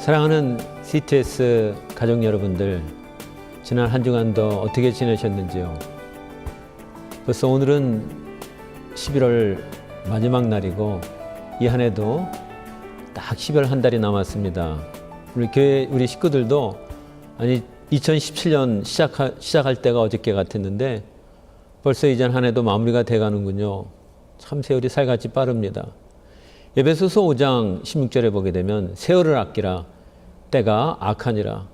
사랑하는 CTS 가족 여러분들, 지난 한 주간도 어떻게 지내셨는지요? 벌써 오늘은 11월 마지막 날이고 이 한 해도 딱 12월 한 달이 남았습니다. 우리 교회 우리 식구들도 2017년 시작할 때가 어저께 같았는데 벌써 이젠 한 해도 마무리가 돼가는군요. 참 세월이 살같이 빠릅니다. 에베소서 5장 16절에 보게 되면 세월을 아끼라, 때가 악하니라.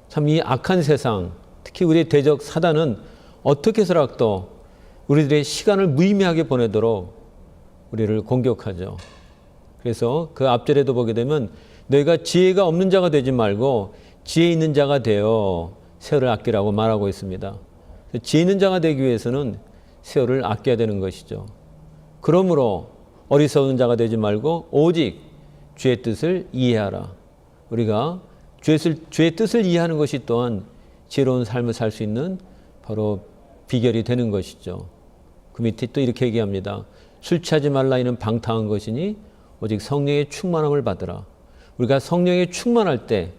참 이 악한 세상, 특히 우리 대적 사단은 어떻게 해서라도 우리들의 시간을 무의미하게 보내도록 우리를 공격하죠. 그래서 그 앞절에도 보게 되면 너희가 지혜가 없는 자가 되지 말고 지혜 있는 자가 되어 세월을 아끼라고 말하고 있습니다. 지혜 있는 자가 되기 위해서는 세월을 아껴야 되는 것이죠. 그러므로 어리석은 자가 되지 말고 오직 주의 뜻을 이해하라. 우리가 주의 뜻을 이해하는 것이 또한 지혜로운 삶을 살 수 있는 바로 비결이 되는 것이죠. 그 밑에 또 이렇게 얘기합니다. 술 취하지 말라 이는 방탕한 것이니 오직 성령의 충만함을 받으라. 우리가 성령에 충만할 때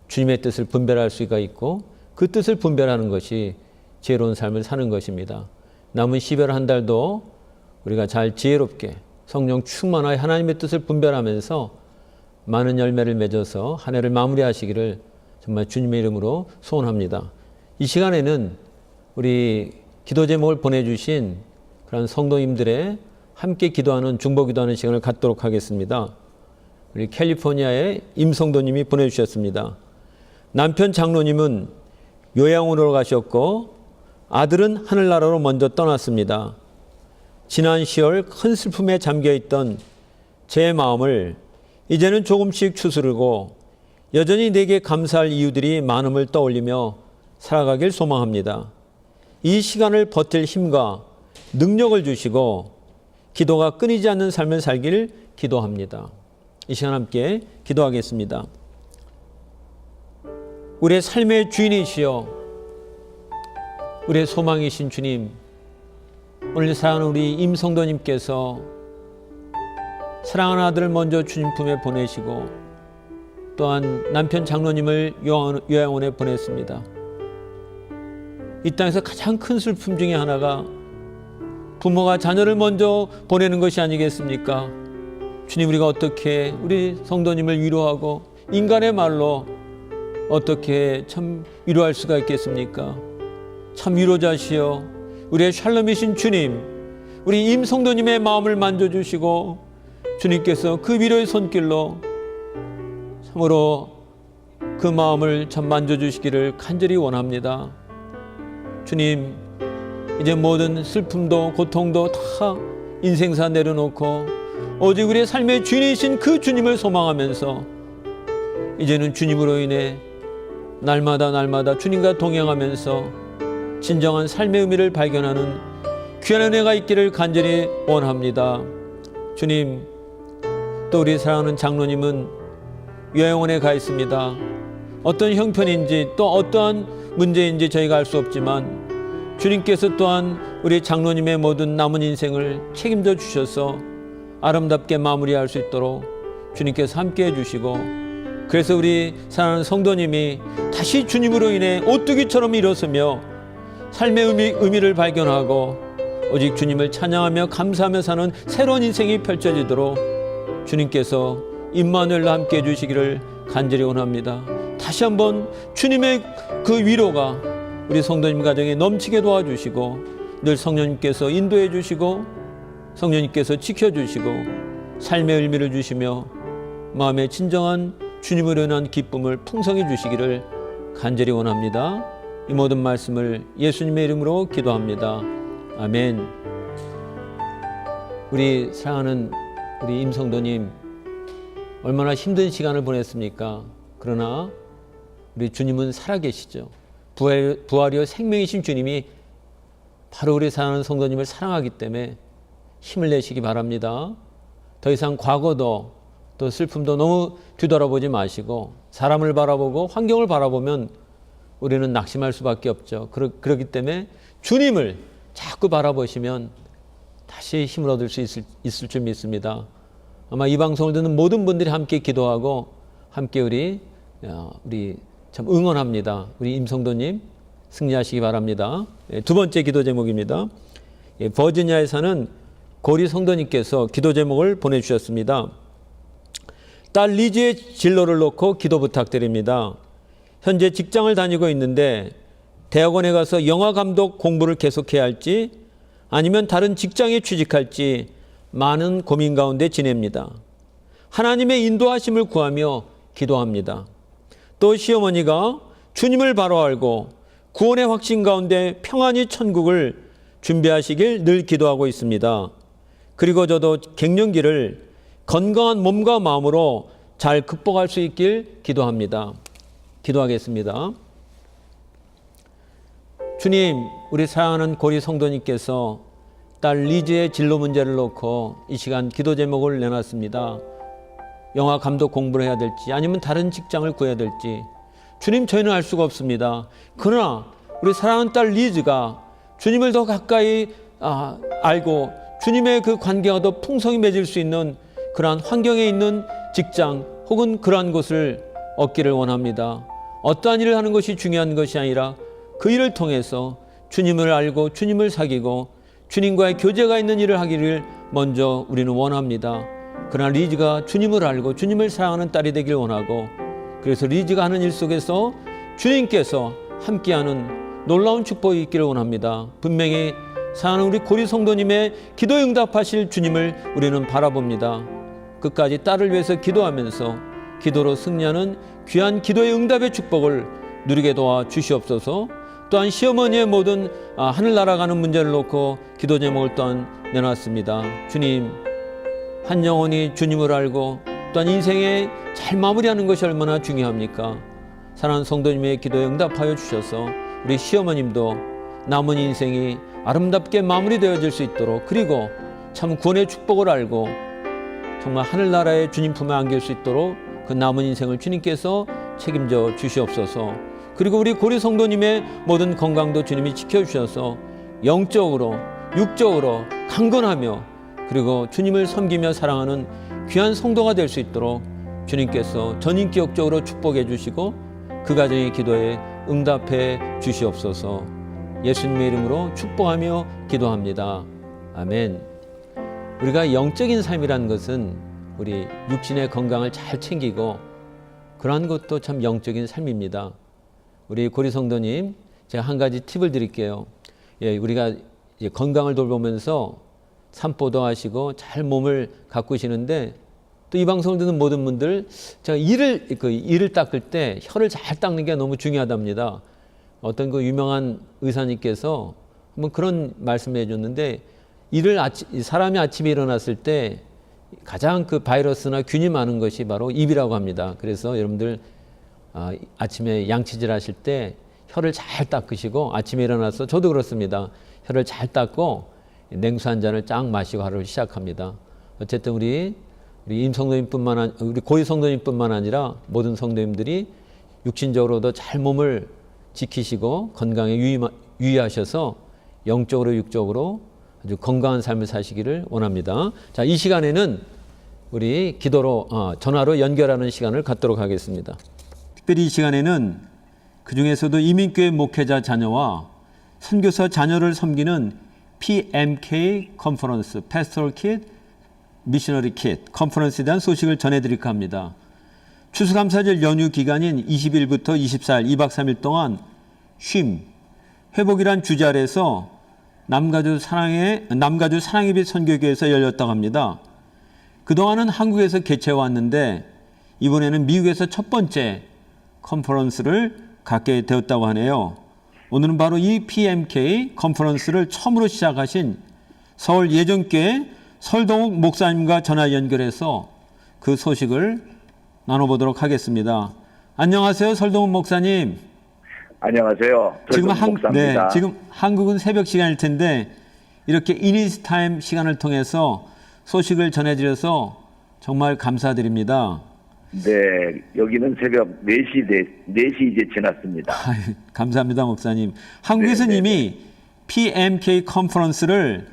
주님의 뜻을 분별할 수가 있고 그 뜻을 분별하는 것이 지혜로운 삶을 사는 것입니다. 남은 12월 한 달도 우리가 잘 지혜롭게 성령 충만하여 하나님의 뜻을 분별하면서 많은 열매를 맺어서 한 해를 마무리하시기를 정말 주님의 이름으로 소원합니다. 이 시간에는 우리 기도 제목을 보내주신 그런 성도님들의 함께 기도하는 중보 기도하는 시간을 갖도록 하겠습니다. 우리 캘리포니아의 임성도님이 보내주셨습니다. 남편 장로님은 요양원으로 가셨고 아들은 하늘나라로 먼저 떠났습니다. 지난 10월 큰 슬픔에 잠겨있던 제 마음을 이제는 조금씩 추스르고 여전히 내게 감사할 이유들이 많음을 떠올리며 살아가길 소망합니다. 이 시간을 버틸 힘과 능력을 주시고 기도가 끊이지 않는 삶을 살길 기도합니다. 이 시간 함께 기도하겠습니다. 우리의 삶의 주인이시여, 우리의 소망이신 주님, 오늘 사랑하는 우리 임성도님께서 사랑하는 아들을 먼저 주님 품에 보내시고 또한 남편 장로님을 요양원에 보냈습니다. 이 땅에서 가장 큰 슬픔 중에 하나가 부모가 자녀를 먼저 보내는 것이 아니겠습니까? 주님, 우리가 어떻게 우리 성도님을 위로하고 인간의 말로 어떻게 참 위로할 수가 있겠습니까? 참 위로자시여, 우리의 샬롬이신 주님, 우리 임성도님의 마음을 만져주시고 주님께서 그 위로의 손길로 참으로 그 마음을 참 만져주시기를 간절히 원합니다. 주님, 이제 모든 슬픔도 고통도 다 인생사 내려놓고 오직 우리의 삶의 주인이신 그 주님을 소망하면서 이제는 주님으로 인해 날마다 주님과 동행하면서 진정한 삶의 의미를 발견하는 귀한 은혜가 있기를 간절히 원합니다. 주님, 또 우리 사랑하는 장로님은 요양원에 가 있습니다. 어떤 형편인지 또 어떠한 문제인지 저희가 알 수 없지만 주님께서 또한 우리 장로님의 모든 남은 인생을 책임져 주셔서 아름답게 마무리할 수 있도록 주님께서 함께해 주시고, 그래서 우리 사랑하는 성도님이 다시 주님으로 인해 오뚜기처럼 일어서며 삶의 의미를 발견하고 오직 주님을 찬양하며 감사하며 사는 새로운 인생이 펼쳐지도록 주님께서 임마누엘과 함께 해주시기를 간절히 원합니다. 다시 한번 주님의 그 위로가 우리 성도님 가정에 넘치게 도와주시고 늘 성령님께서 인도해 주시고 성령님께서 지켜주시고 삶의 의미를 주시며 마음에 진정한 주님으로 인한 기쁨을 풍성히 주시기를 간절히 원합니다. 이 모든 말씀을 예수님의 이름으로 기도합니다. 아멘. 우리 사랑하는 우리 임성도님, 얼마나 힘든 시간을 보냈습니까? 그러나 우리 주님은 살아계시죠. 부활이요 생명이신 주님이 바로 우리 사랑하는 성도님을 사랑하기 때문에 힘을 내시기 바랍니다. 더 이상 과거도 또 슬픔도 너무 뒤돌아보지 마시고 사람을 바라보고 환경을 바라보면 우리는 낙심할 수밖에 없죠. 그렇기 때문에 주님을 자꾸 바라보시면 다시 힘을 얻을 수 있을 줄 믿습니다. 아마 이 방송을 듣는 모든 분들이 함께 기도하고 함께 우리 참 응원합니다. 우리 임성도님 승리하시기 바랍니다. 두 번째 기도 제목입니다. 버지니아에 사는 고리 성도님께서 기도 제목을 보내주셨습니다. 딸 리즈의 진로를 놓고 기도 부탁드립니다. 현재 직장을 다니고 있는데 대학원에 가서 영화 감독 공부를 계속해야 할지 아니면 다른 직장에 취직할지 많은 고민 가운데 지냅니다. 하나님의 인도하심을 구하며 기도합니다. 또 시어머니가 주님을 바로 알고 구원의 확신 가운데 평안히 천국을 준비하시길 늘 기도하고 있습니다. 그리고 저도 갱년기를 건강한 몸과 마음으로 잘 극복할 수 있길 기도합니다. 기도하겠습니다. 주님, 우리 사랑하는 고리 성도님께서 딸 리즈의 진로 문제를 놓고 이 시간 기도 제목을 내놨습니다. 영화 감독 공부를 해야 될지 아니면 다른 직장을 구해야 될지 주님, 저희는 알 수가 없습니다. 그러나 우리 사랑하는 딸 리즈가 주님을 더 가까이 알고 주님의 그 관계가 더 풍성히 맺을 수 있는 그러한 환경에 있는 직장 혹은 그러한 곳을 얻기를 원합니다. 어떠한 일을 하는 것이 중요한 것이 아니라 그 일을 통해서 주님을 알고 주님을 사귀고 주님과의 교제가 있는 일을 하기를 먼저 우리는 원합니다. 그러나 리즈가 주님을 알고 주님을 사랑하는 딸이 되길 원하고, 그래서 리즈가 하는 일 속에서 주님께서 함께하는 놀라운 축복이 있기를 원합니다. 분명히 사랑하는 우리 고리 성도님의 기도에 응답하실 주님을 우리는 바라봅니다. 끝까지 딸을 위해서 기도하면서 기도로 승리하는 귀한 기도의 응답의 축복을 누리게 도와 주시옵소서. 또한 시어머니의 모든 하늘 날아가는 문제를 놓고 기도 제목을 또한 내놨습니다. 주님, 한 영혼이 주님을 알고 또한 인생에 잘 마무리하는 것이 얼마나 중요합니까? 사랑하는 성도님의 기도에 응답하여 주셔서 우리 시어머님도 남은 인생이 아름답게 마무리되어질 수 있도록, 그리고 참 구원의 축복을 알고 정말 하늘나라의 주님 품에 안길 수 있도록 그 남은 인생을 주님께서 책임져 주시옵소서. 그리고 우리 고리 성도님의 모든 건강도 주님이 지켜주셔서 영적으로 육적으로 강건하며 그리고 주님을 섬기며 사랑하는 귀한 성도가 될 수 있도록 주님께서 전인격적으로 축복해 주시고 그 가정의 기도에 응답해 주시옵소서. 예수님의 이름으로 축복하며 기도합니다. 아멘. 우리가 영적인 삶이라는 것은 우리 육신의 건강을 잘 챙기고 그러한 것도 참 영적인 삶입니다. 우리 고리 성도님, 제가 한 가지 팁을 드릴게요. 우리가 이제 건강을 돌보면서 산보도 하시고 잘 몸을 가꾸시는데, 또 이 방송을 듣는 모든 분들, 제가 이를 닦을 때 혀를 잘 닦는 게 너무 중요하답니다. 어떤 그 유명한 의사님께서 한번 그런 말씀을 해줬는데, 사람이 아침에 일어났을 때 가장 그 바이러스나 균이 많은 것이 바로 입이라고 합니다. 그래서 여러분들 아침에 양치질 하실 때 혀를 잘 닦으시고, 아침에 일어나서 저도 그렇습니다. 혀를 잘 닦고 냉수 한 잔을 쫙 마시고 하루를 시작합니다. 어쨌든 우리 임성도님뿐만 우리 고위 성도님뿐만 아니라 모든 성도님들이 육신적으로도 잘 몸을 지키시고 건강에 유의하셔서 영적으로 육적으로 아주 건강한 삶을 사시기를 원합니다. 자, 이 시간에는 우리 기도로 전화로 연결하는 시간을 갖도록 하겠습니다. 특별히 이 시간에는 그 중에서도 이민교회 목회자 자녀와 선교사 자녀를 섬기는 PMK 컨퍼런스, Pastoral Kid, Missionary Kid 컨퍼런스에 대한 소식을 전해드릴까 합니다. 추수감사절 연휴 기간인 20일부터 24일 2박 3일 동안 회복이란 주제 아래서 남가주 사랑의 빛 선교교회에서 열렸다고 합니다. 그동안은 한국에서 개최해 왔는데 이번에는 미국에서 첫 번째 컨퍼런스를 갖게 되었다고 하네요. 오늘은 바로 이 PMK 컨퍼런스를 처음으로 시작하신 서울 예전교회 설동욱 목사님과 전화 연결해서 그 소식을 나눠보도록 하겠습니다. 안녕하세요, 설동욱 목사님. 안녕하세요. 목사입니다. 지금 한국은 새벽 시간일 텐데 이렇게 이니스 타임 시간을 통해서 소식을 전해드려서 정말 감사드립니다. 네, 여기는 새벽 4시 이제 지났습니다. 감사합니다, 목사님. 한국에서는 이미 PMK 컨퍼런스를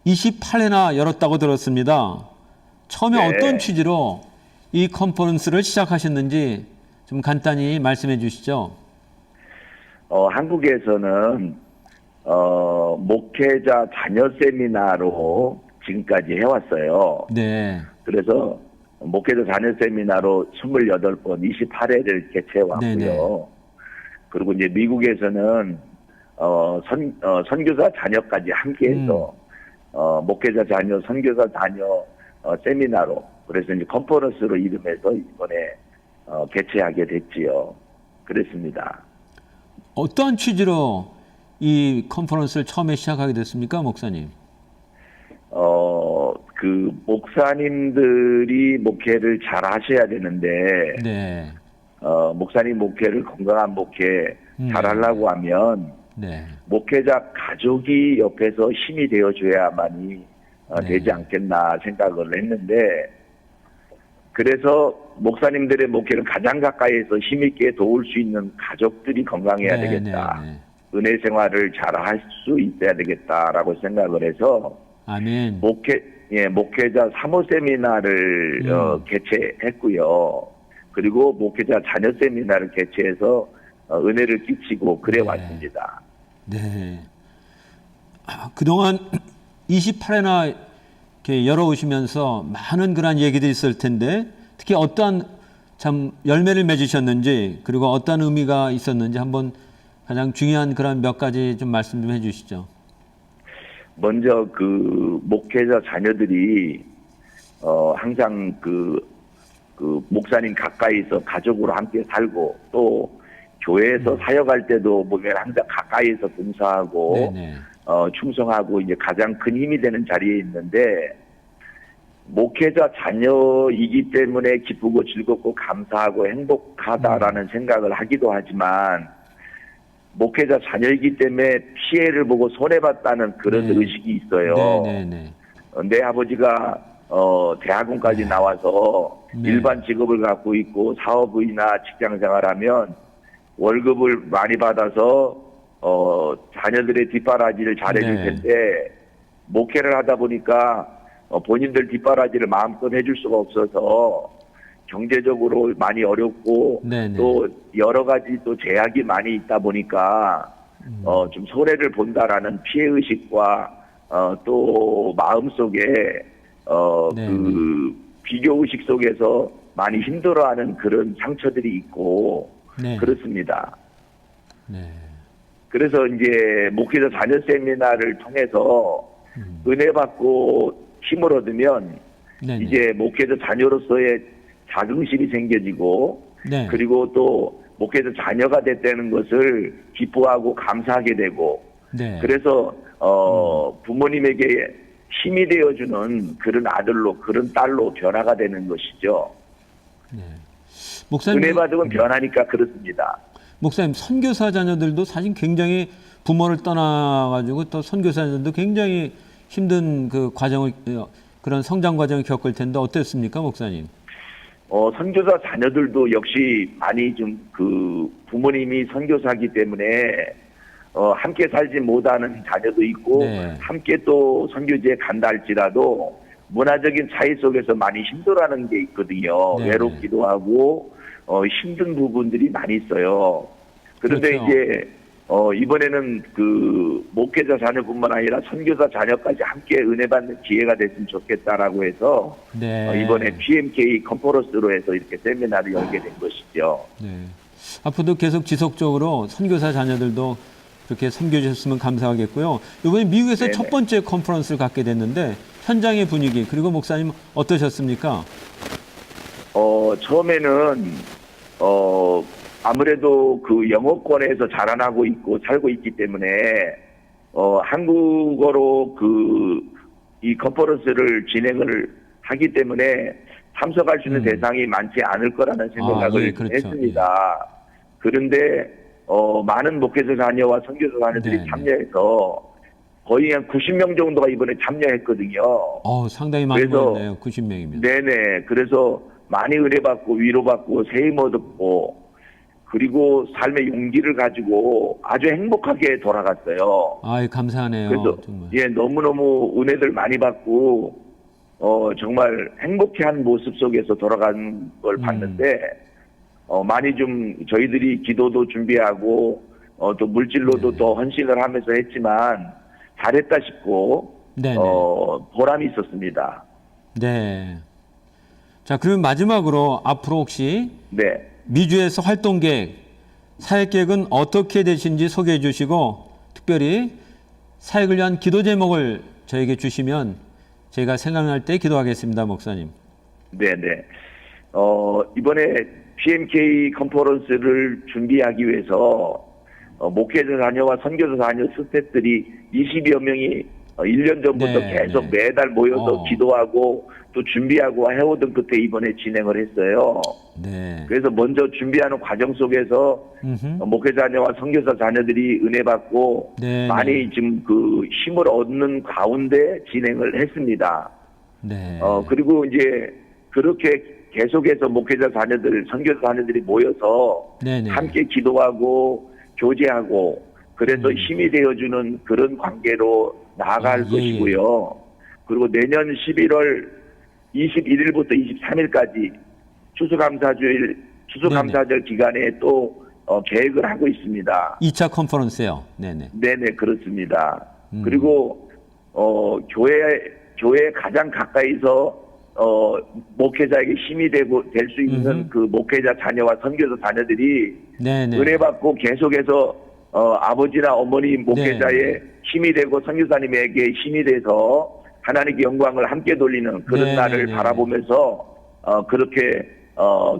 28회나 열었다고 들었습니다. 처음에 어떤 취지로 이 컨퍼런스를 시작하셨는지 좀 간단히 말씀해 주시죠. 한국에서는 목회자 자녀 세미나로 지금까지 해왔어요. 네. 그래서 목회자 자녀 세미나로 28번 28회를 개최해왔고요. 네네. 그리고 이제 미국에서는 선교사 자녀까지 함께해서 목회자 자녀, 선교사 자녀 세미나로, 그래서 이제 컨퍼런스로 이름해서 이번에 개최하게 됐지요. 그랬습니다. 어떠한 취지로 이 컨퍼런스를 처음에 시작하게 됐습니까, 목사님? 그 목사님들이 목회를 잘 하셔야 되는데, 네. 목사님 목회를 건강한 목회 잘 하려고 하면, 네. 목회자 가족이 옆에서 힘이 되어줘야만이 네. 되지 않겠나 생각을 했는데, 그래서 목사님들의 목회를 가장 가까이에서 힘있게 도울 수 있는 가족들이 건강해야 네, 되겠다. 네, 네. 은혜 생활을 잘 할 수 있어야 되겠다라고 생각을 해서 아멘. 목회자 사모 세미나를 개최했고요. 그리고 목회자 자녀 세미나를 개최해서 은혜를 끼치고 그래 왔습니다. 네. 그동안 28회나 이렇게 열어오시면서 많은 그런 얘기들이 있을 텐데, 특히 어떠한 참 열매를 맺으셨는지, 그리고 어떤 의미가 있었는지 한번 가장 중요한 그런 몇 가지 좀 말씀 좀 해주시죠. 먼저 그 목회자 자녀들이 항상 그 목사님 가까이서 가족으로 함께 살고, 또 교회에서 사역할 때도 보면 항상 가까이서 봉사하고 네네. 충성하고 이제 가장 큰 힘이 되는 자리에 있는데, 목회자 자녀이기 때문에 기쁘고 즐겁고 감사하고 행복하다라는 생각을 하기도 하지만, 목회자 자녀이기 때문에 피해를 보고 손해봤다는 그런 네. 의식이 있어요. 네네네. 내 아버지가 대학원까지 나와서 일반 직업을 갖고 있고 사업이나 직장 생활하면 월급을 많이 받아서 자녀들의 뒷바라지를 잘해줄 네. 텐데, 목회를 하다 보니까 본인들 뒷바라지를 마음껏 해줄 수가 없어서 경제적으로 많이 어렵고, 네네. 또 여러 가지 또 제약이 많이 있다 보니까 좀 손해를 본다라는 피해의식과 또 마음속에 그 비교의식 속에서 많이 힘들어하는 그런 상처들이 있고 네. 그렇습니다. 네. 그래서 이제 목회자 자녀 세미나를 통해서 은혜 받고 힘을 얻으면 네네. 이제 목회자 자녀로서의 자긍심이 생겨지고, 네. 그리고 또 목회자 자녀가 됐다는 것을 기뻐하고 감사하게 되고, 네. 그래서 부모님에게 힘이 되어주는 그런 아들로, 그런 딸로 변화가 되는 것이죠. 네. 목사님, 은혜 받으면 변하니까 그렇습니다. 목사님, 선교사 자녀들도 사실 굉장히 부모를 떠나가지고 또 선교사 자녀들도 굉장히 힘든 그 과정을, 그런 성장 과정을 겪을 텐데 어땠습니까, 목사님? 선교사 자녀들도 역시 많이 좀 그 부모님이 선교사이기 때문에 함께 살지 못하는 자녀도 있고, 네. 함께 또 선교지에 간다 할지라도 문화적인 차이 속에서 많이 힘들어하는 게 있거든요. 네. 외롭기도 하고 힘든 부분들이 많이 있어요. 그런데 그렇죠. 이제 이번에는 그 목회자 자녀뿐만 아니라 선교사 자녀까지 함께 은혜 받는 기회가 됐으면 좋겠다라고 해서 네. 이번에 PMK 컨퍼런스로 해서 이렇게 세미나를 열게 된 것이죠. 네. 앞으로도 계속 지속적으로 선교사 자녀들도 그렇게 섬겨주셨으면 감사하겠고요. 이번에 미국에서 네네. 첫 번째 컨퍼런스를 갖게 됐는데 현장의 분위기, 그리고 목사님 어떠셨습니까? 처음에는 아무래도 그 영어권에서 자라나고 있고 살고 있기 때문에 한국어로 이 컨퍼런스를 진행을 하기 때문에 참석할 수 있는 대상이 많지 않을 거라는 생각을 예, 그렇죠. 했습니다. 그런데 많은 목회자 자녀와 선교사 자녀들이 네, 참여해서 거의 한 90명 정도가 이번에 참여했거든요. 상당히 많이 그래서 모였네요. 90명이면. 네네. 그래서 많이 은혜받고 위로받고 세임 얻었고, 그리고 삶의 용기를 가지고 아주 행복하게 돌아갔어요. 감사하네요. 그래서 정말. 너무너무 은혜들 많이 받고, 정말 행복해한 모습 속에서 돌아간 걸 봤는데, 많이 좀 저희들이 기도도 준비하고, 또 물질로도 네. 더 헌신을 하면서 했지만, 잘했다 싶고, 네네. 보람이 있었습니다. 네. 자, 그러면 마지막으로 앞으로 혹시 네. 미주에서 활동 계획, 사역 계획은 어떻게 되신지 소개해 주시고, 특별히 사역을 위한 기도 제목을 저에게 주시면 저희가 생각날 때 기도하겠습니다, 목사님. 네네. 이번에 PMK 컨퍼런스를 준비하기 위해서 목회자 자녀와 선교사 자녀 스태프들이 20여 명이 1년 전부터 네, 계속 네. 매달 모여서 기도하고 또 준비하고 해오던 끝에 이번에 진행을 했어요. 네. 그래서 먼저 준비하는 과정 속에서 목회자 자녀와 선교사 자녀들이 은혜 받고 네, 많이 지금 그 힘을 얻는 가운데 진행을 했습니다. 네. 그리고 이제 그렇게 계속해서 목회자 자녀들, 선교사 자녀들이 모여서 네네. 함께 기도하고 교제하고 그래서 힘이 되어주는 그런 관계로 나아갈 예, 예. 것이고요. 그리고 내년 11월 21일부터 23일까지 추수감사절 기간에 또 계획을 하고 있습니다. 2차 컨퍼런스요. 네네. 네네, 그렇습니다. 그리고 교회 가장 가까이서 목회자에게 힘이 될 수 있는 그 목회자 자녀와 선교사 자녀들이 네네. 은혜 받고 계속해서 아버지나 어머니 목회자의 네. 힘이 되고 선교사님에게 힘이 돼서 하나님께 영광을 함께 돌리는 그런 네, 날을 네, 네. 바라보면서 그렇게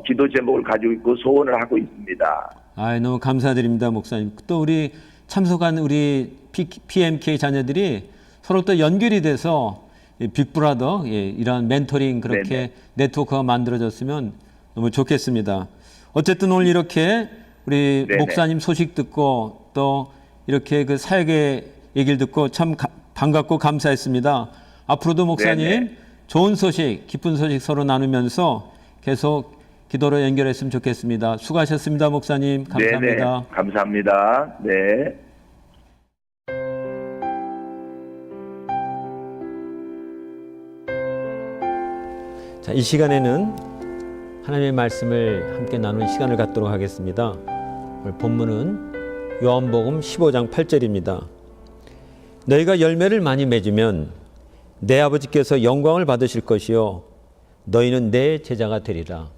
기도 제목을 가지고 있고 소원을 하고 있습니다. 너무 감사드립니다, 목사님. 또 우리 참석한 우리 PMK 자녀들이 서로 또 연결이 돼서 빅브라더 이런 멘토링 그렇게 네네. 네트워크가 만들어졌으면 너무 좋겠습니다. 어쨌든 오늘 이렇게 우리 네네. 목사님 소식 듣고 또 이렇게 그 사역의 얘기를 듣고 참 반갑고 감사했습니다. 앞으로도 목사님 네네. 좋은 소식, 기쁜 소식 서로 나누면서 계속 기도로 연결했으면 좋겠습니다. 수고하셨습니다, 목사님. 감사합니다. 네네. 감사합니다. 네. 자, 이 시간에는 하나님의 말씀을 함께 나누는 시간을 갖도록 하겠습니다. 오늘 본문은 요한복음 15장 8절입니다. 너희가 열매를 많이 맺으면 내 아버지께서 영광을 받으실 것이요 너희는 내 제자가 되리라.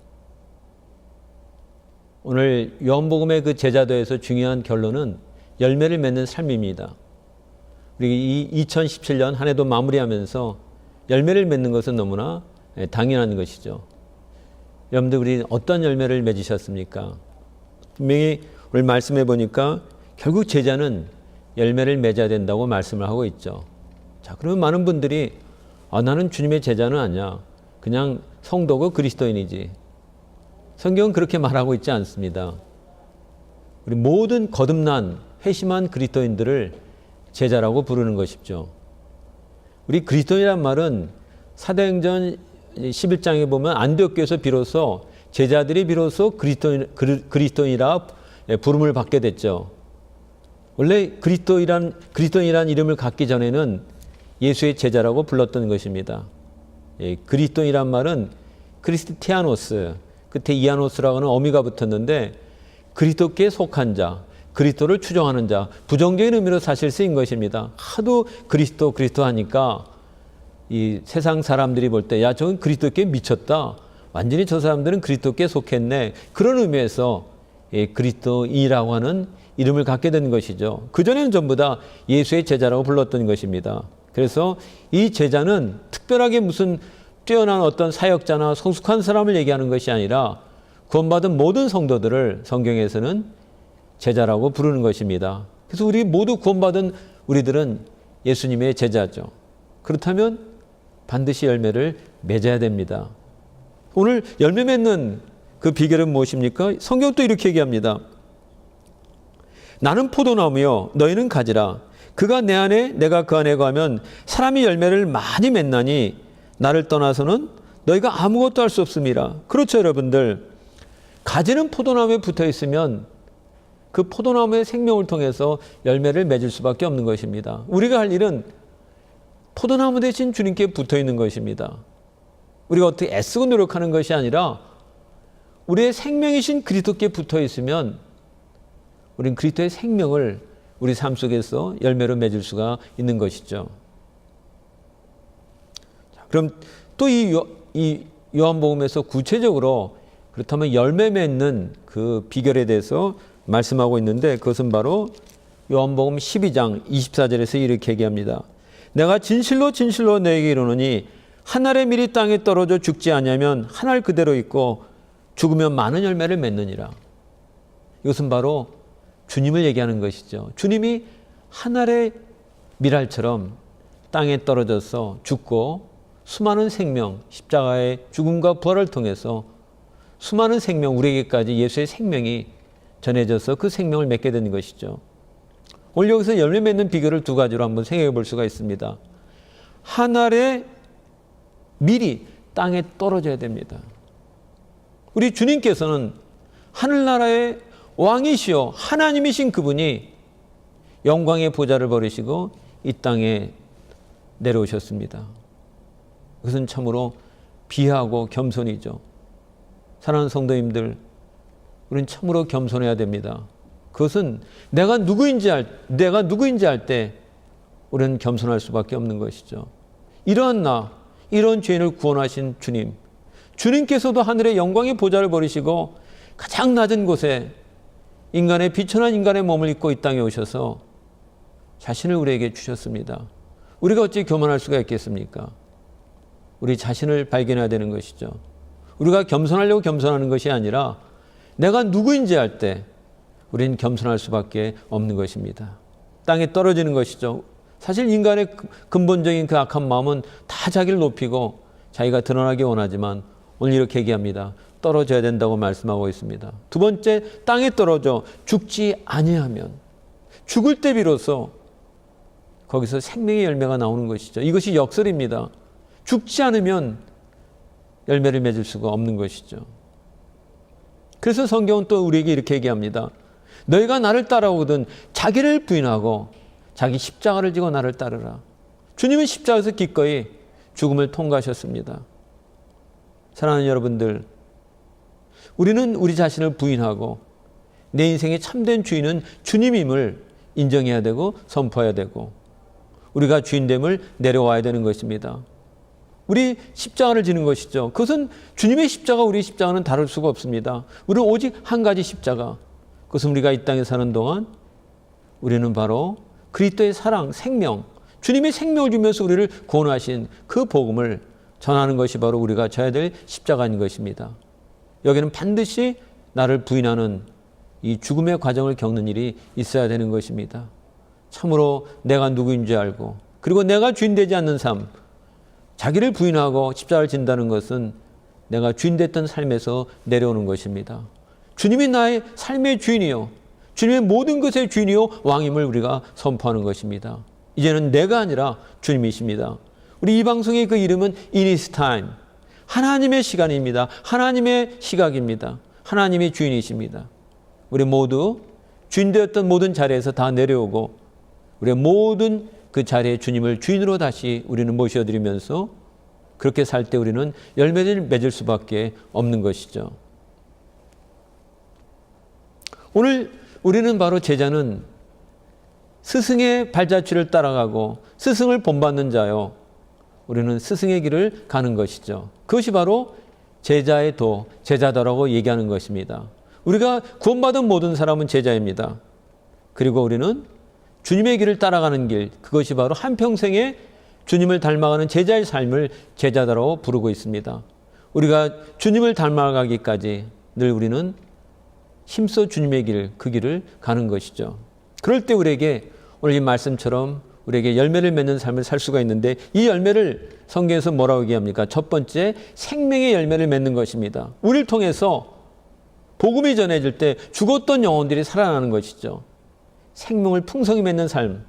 오늘 요한복음의 그 제자도에서 중요한 결론은 열매를 맺는 삶입니다. 우리 이 2017년 한 해도 마무리하면서 열매를 맺는 것은 너무나 당연한 것이죠. 여러분들 우리 어떤 열매를 맺으셨습니까? 분명히 오늘 말씀해 보니까 결국 제자는 열매를 맺어야 된다고 말씀을 하고 있죠. 자, 그러면 많은 분들이 나는 주님의 제자는 아니야. 그냥 성도고 그리스도인이지. 성경은 그렇게 말하고 있지 않습니다. 우리 모든 거듭난 회심한 그리스도인들을 제자라고 부르는 것이죠. 우리 그리스도인이란 말은 사도행전 11장에 보면 안디옥교에서 비로소 제자들이 비로소 그리스도인이라 부름을 받게 됐죠. 원래 그리스도인이란 이름을 갖기 전에는 예수의 제자라고 불렀던 것입니다. 그리스도인이란 말은 크리스티아노스, 끝에 이아노스라고 하는 어미가 붙었는데 그리스도께 속한 자, 그리스도를 추종하는 자, 부정적인 의미로 사실 쓰인 것입니다. 하도 그리스도 하니까 이 세상 사람들이 볼 때 야, 저건 그리스도께 미쳤다. 완전히 저 사람들은 그리스도께 속했네. 그런 의미에서 그리스도인이라고 하는 이름을 갖게 된 것이죠. 그전에는 전부 다 예수의 제자라고 불렀던 것입니다. 그래서 이 제자는 특별하게 무슨 뛰어난 어떤 사역자나 성숙한 사람을 얘기하는 것이 아니라 구원받은 모든 성도들을 성경에서는 제자라고 부르는 것입니다. 그래서 우리 모두 구원받은 우리들은 예수님의 제자죠. 그렇다면 반드시 열매를 맺어야 됩니다. 오늘 열매 맺는 그 비결은 무엇입니까? 성경은 또 이렇게 얘기합니다. 나는 포도나무요 너희는 가지라. 그가 내 안에 내가 그 안에 거하면 사람이 열매를 많이 맺나니 나를 떠나서는 너희가 아무것도 할 수 없음이라. 그렇죠, 여러분들. 가지는 포도나무에 붙어 있으면 그 포도나무의 생명을 통해서 열매를 맺을 수밖에 없는 것입니다. 우리가 할 일은 포도나무 대신 주님께 붙어 있는 것입니다. 우리가 어떻게 애쓰고 노력하는 것이 아니라 우리의 생명이신 그리스도께 붙어 있으면 우리는 그리스도의 생명을 우리 삶 속에서 열매로 맺을 수가 있는 것이죠. 자, 그럼 또 이 요한복음에서 구체적으로 그렇다면 열매 맺는 그 비결에 대해서 말씀하고 있는데, 그것은 바로 요한복음 12장 24절에서 이렇게 얘기합니다. 내가 진실로 진실로 너에게 이르노니 한 알의 밀이 땅에 떨어져 죽지 아니하면 한 알 그대로 있고 죽으면 많은 열매를 맺느니라. 이것은 바로 주님을 얘기하는 것이죠. 주님이 한 알의 밀알처럼 땅에 떨어져서 죽고 수많은 생명, 십자가의 죽음과 부활을 통해서 수많은 생명, 우리에게까지 예수의 생명이 전해져서 그 생명을 맺게 되는 것이죠. 오늘 여기서 열매 맺는 비결을 두 가지로 한번 생각해 볼 수가 있습니다. 한 알의 밀이 땅에 떨어져야 됩니다. 우리 주님께서는 하늘나라의 왕이시여 하나님이신 그분이 영광의 보좌를 버리시고 이 땅에 내려오셨습니다. 그것은 참으로 비하고 겸손이죠. 사랑하는 성도님들, 우리는 참으로 겸손해야 됩니다. 그것은 내가 누구인지 알 때 우리는 겸손할 수밖에 없는 것이죠. 이러한 이런 죄인을 구원하신 주님, 주님께서도 하늘의 영광의 보좌를 버리시고 가장 낮은 곳에 인간의 비천한 인간의 몸을 입고 이 땅에 오셔서 자신을 우리에게 주셨습니다. 우리가 어찌 교만할 수가 있겠습니까? 우리 자신을 발견해야 되는 것이죠. 우리가 겸손하려고 겸손하는 것이 아니라 내가 누구인지 알 때 우리는 겸손할 수밖에 없는 것입니다. 땅에 떨어지는 것이죠. 사실 인간의 근본적인 그 악한 마음은 다 자기를 높이고 자기가 드러나기 원하지만 오늘 이렇게 얘기합니다. 떨어져야 된다고 말씀하고 있습니다. 두 번째, 땅에 떨어져 죽지 아니하면, 죽을 때 비로소 거기서 생명의 열매가 나오는 것이죠. 이것이 역설입니다. 죽지 않으면 열매를 맺을 수가 없는 것이죠. 그래서 성경은 또 우리에게 이렇게 얘기합니다. 너희가 나를 따라오거든 자기를 부인하고 자기 십자가를 지고 나를 따르라. 주님은 십자가에서 기꺼이 죽음을 통과하셨습니다. 사랑하는 여러분들, 우리는 우리 자신을 부인하고 내 인생의 참된 주인은 주님임을 인정해야 되고 선포해야 되고 우리가 주인됨을 내려와야 되는 것입니다. 우리 십자가를 지는 것이죠. 그것은 주님의 십자가, 우리의 십자가는 다를 수가 없습니다. 우리는 오직 한 가지 십자가. 그것은 우리가 이 땅에 사는 동안 우리는 바로 그리스도의 사랑, 생명, 주님의 생명을 주면서 우리를 구원하신 그 복음을 전하는 것이 바로 우리가 져야 될 십자가인 것입니다. 여기는 반드시 나를 부인하는 이 죽음의 과정을 겪는 일이 있어야 되는 것입니다. 참으로 내가 누구인지 알고 그리고 내가 주인되지 않는 삶, 자기를 부인하고 십자가를 진다는 것은 내가 주인됐던 삶에서 내려오는 것입니다. 주님이 나의 삶의 주인이요, 주님의 모든 것의 주인이요 왕임을 우리가 선포하는 것입니다. 이제는 내가 아니라 주님이십니다. 우리 이 방송의 그 이름은 In His Time, 하나님의 시간입니다. 하나님의 시각입니다. 하나님이 주인이십니다. 우리 모두 주인되었던 모든 자리에서 다 내려오고 우리의 모든 그 자리에 주님을 주인으로 다시 우리는 모셔드리면서 그렇게 살 때 우리는 열매를 맺을 수밖에 없는 것이죠. 오늘 우리는 바로 제자는 스승의 발자취를 따라가고 스승을 본받는 자요, 우리는 스승의 길을 가는 것이죠. 그것이 바로 제자의 도, 제자다라고 얘기하는 것입니다. 우리가 구원받은 모든 사람은 제자입니다. 그리고 우리는 주님의 길을 따라가는 길, 그것이 바로 한평생에 주님을 닮아가는 제자의 삶을 제자다라고 부르고 있습니다. 우리가 주님을 닮아가기까지 늘 우리는 힘써 주님의 길, 그 길을 가는 것이죠. 그럴 때 우리에게 오늘 이 말씀처럼 우리에게 열매를 맺는 삶을 살 수가 있는데, 이 열매를 성경에서 뭐라고 얘기합니까? 첫 번째, 생명의 열매를 맺는 것입니다. 우리를 통해서 복음이 전해질 때 죽었던 영혼들이 살아나는 것이죠. 생명을 풍성히 맺는 삶,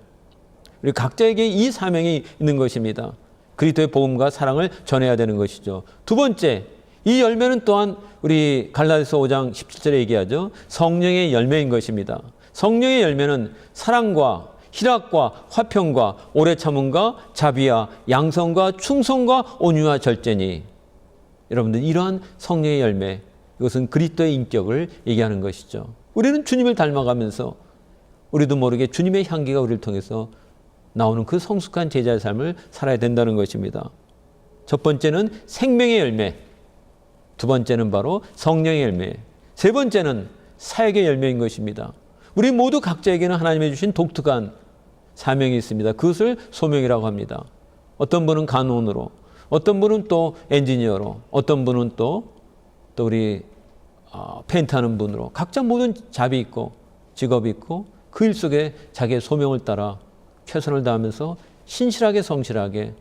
우리 각자에게 이 사명이 있는 것입니다. 그리스도의 복음과 사랑을 전해야 되는 것이죠. 두 번째, 이 열매는 또한 우리 갈라디아서 5장 17절에 얘기하죠. 성령의 열매인 것입니다. 성령의 열매는 사랑과 희락과 화평과 오래 참음과 자비와 양성과 충성과 온유와 절제니. 여러분들 이러한 성령의 열매, 이것은 그리스도의 인격을 얘기하는 것이죠. 우리는 주님을 닮아가면서 우리도 모르게 주님의 향기가 우리를 통해서 나오는 그 성숙한 제자의 삶을 살아야 된다는 것입니다. 첫 번째는 생명의 열매, 두 번째는 바로 성령의 열매, 세 번째는 사역의 열매인 것입니다. 우리 모두 각자에게는 하나님이 주신 독특한 사명이 있습니다. 그것을 소명이라고 합니다. 어떤 분은 간호원으로, 어떤 분은 또 엔지니어로, 어떤 분은 또 우리 페인트하는 분으로, 각자 모든 잡이 있고 직업이 있고 그 일 속에 자기의 소명을 따라 최선을 다하면서 신실하게 성실하게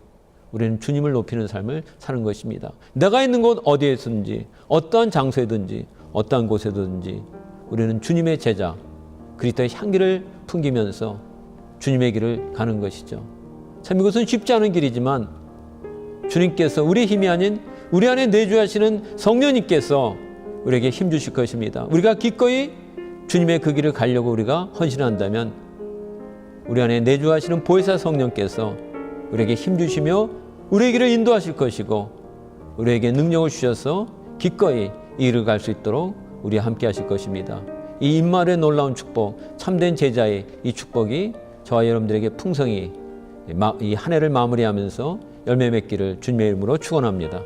우리는 주님을 높이는 삶을 사는 것입니다. 내가 있는 곳 어디에든지, 어떠한 장소에든지, 어떠한 곳에든지 우리는 주님의 제자, 그리스도의 향기를 풍기면서 주님의 길을 가는 것이죠. 참 이것은 쉽지 않은 길이지만 주님께서 우리의 힘이 아닌 우리 안에 내주하시는 성령님께서 우리에게 힘주실 것입니다. 우리가 기꺼이 주님의 그 길을 가려고 우리가 헌신한다면 우리 안에 내주하시는 보혜사 성령께서 우리에게 힘주시며 우리의 길을 인도하실 것이고 우리에게 능력을 주셔서 기꺼이 이 길을 갈 수 있도록 우리와 함께 하실 것입니다. 이 임마누엘의 놀라운 축복, 참된 제자의 이 축복이 저와 여러분들에게 풍성히 이 한 해를 마무리하면서 열매 맺기를 주님의 이름으로 축원합니다.